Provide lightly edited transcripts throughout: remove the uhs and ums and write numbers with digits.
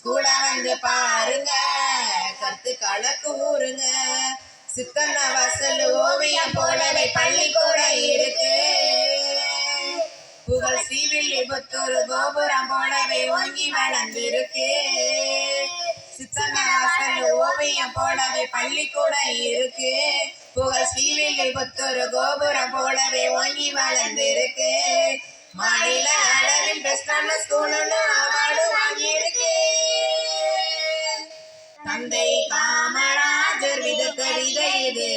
ஸ்கூல வந்து பாருங்க, கருத்துக்களை கூறுங்க. சித்தன்ன வாசல் ஓவியம் போலவே பள்ளிக்கூடம் இருக்கு. புகழ் ஸ்ரீவில்லிபுத்தூர் கோபுரம் போலவே ஓங்கி வளர்ந்திருக்கு. சித்தன்ன வாசல் ஓவியம் போலவே பள்ளிக்கூடம் இருக்கு. புகழ் ஸ்ரீவில்லிபுத்தூர் கோபுரம் போலவே ஓங்கி வளர்ந்திருக்கு. மாநில அளவில் பெஸ்டான ஸ்கூல்னு அவார்டு வாங்கியிருக்கு. தந்தை காமராஜர் விதத்த விதை இது,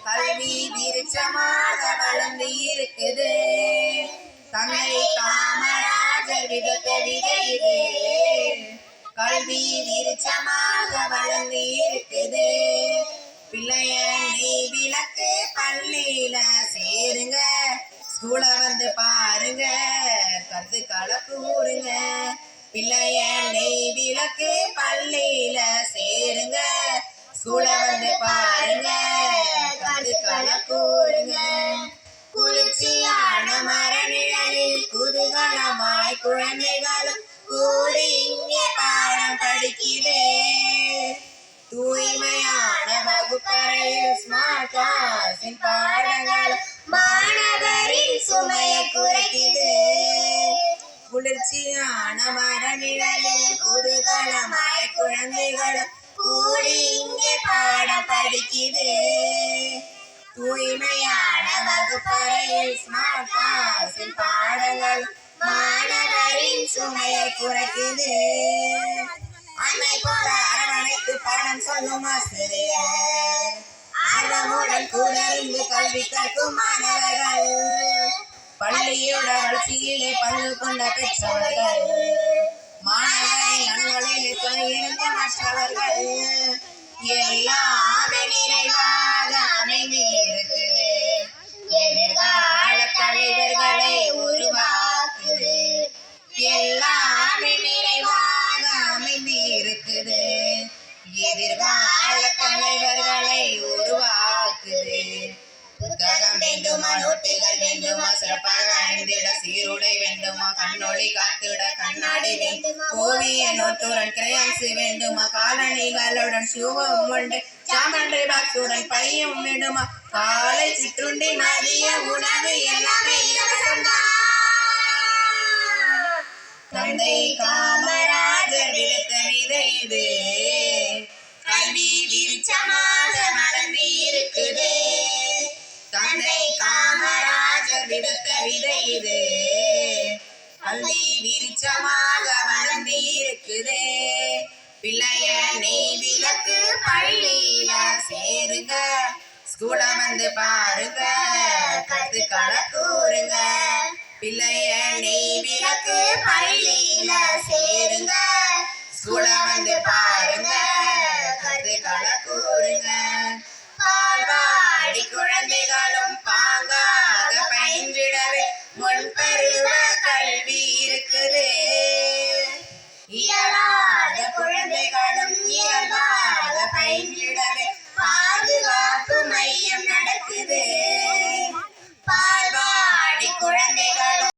கல்வி விருட்சமாக வளர்ந்து இருக்குது. தந்தை காமராஜர் விதத்த விதை இது, கல்வி விருட்சமாக வளர்ந்து இருக்குது. பிள்ளைய நீ விளக்கு பள்ளியில சேருங்க, ஸ்கூல வந்து பாருங்க, கருத்துக்களை கூறுங்க. பிள்ளைய நெய் விளக்கு பள்ளியில சேருங்க, ஸ்கூல வந்து பாருங்க, கருத்துக்களை கூறுங்க. குளிர்ச்சியான மரநிழலில் குதூகலமாய் குழந்தைகளும் கூடி இங்கே பாடம் படிக்குதே. தூய்மையான வகுப்பறையில் ஸ்மார்ட் கிளாஸின் பாடங்கள் மாணவரின் சுமையை குறைக்குது. குளிர்ச்சியான மரநிழலில் குதூகலமாய் குழந்தைகள் கூடி இங்கே பாடம் படிக்குது. தூய்மையான வகுப்பறையில் ஸ்மார்ட் கிளாஸின் பாடங்கள் மாணவரின் சுமையை குறைக்குது. அன்னை போல அரவணைத்து பாடம் சொல்லும் ஆசிரியர், ஆர்வமுடன் கூட இருந்து கல்வி கற்கும் மாணவர்கள், பள்ளியோட வளர்ச்சியிலே பங்கு கொண்ட பெற்றவர்கள், மாணவரின் நலன்களிலே துணை இணைந்த மற்றவர்கள், எல்லாமே நிறைவாக அமைந்து இருக்குது. எதிர்கால தலைவர்களை உருவாக்குது. எல்லாமே நிறைவாக அமைந்து இருக்குது. எதிர்கால தலைவர்களை உருவாக்குது. புத்தகம் வேண்டுமா, நோட்டுகள் வேண்டுமா, சிறப்பாக அணிந்திட சீருடை வேண்டுமா, கண்ணொளி காத்திட கண்ணாடி வேண்டுமா, ஓவிய நோட்டுடன் கிரையான்ஸ் வேண்டுமா, காலணிகளுடன் ஷூவும் உண்டு, சாமண்டை பாக்ஸுடன் பையும் வேண்டுமா, காலை சிற்றுண்டி மதிய உணவு எல்லாமே இலவசம்தான். தந்தை காமராஜர் விதத்த விதை இது, கல்வி விருட்சமாக வளர்ந்து இருக்குது. தந்தை காமராஜர் விதத்த விதை இது, கல்வி விருட்சமாக வளர்ந்து இருக்குது. பிள்ளைய நெய் விளக்கு பள்ளியில சேருங்க, ஸ்கூல வந்து பாருங்க, கருத்துக்களை கூறுங்க. பிள்ளைய நெய் விளக்கு பள்ளியில சேருங்க, ஸ்கூல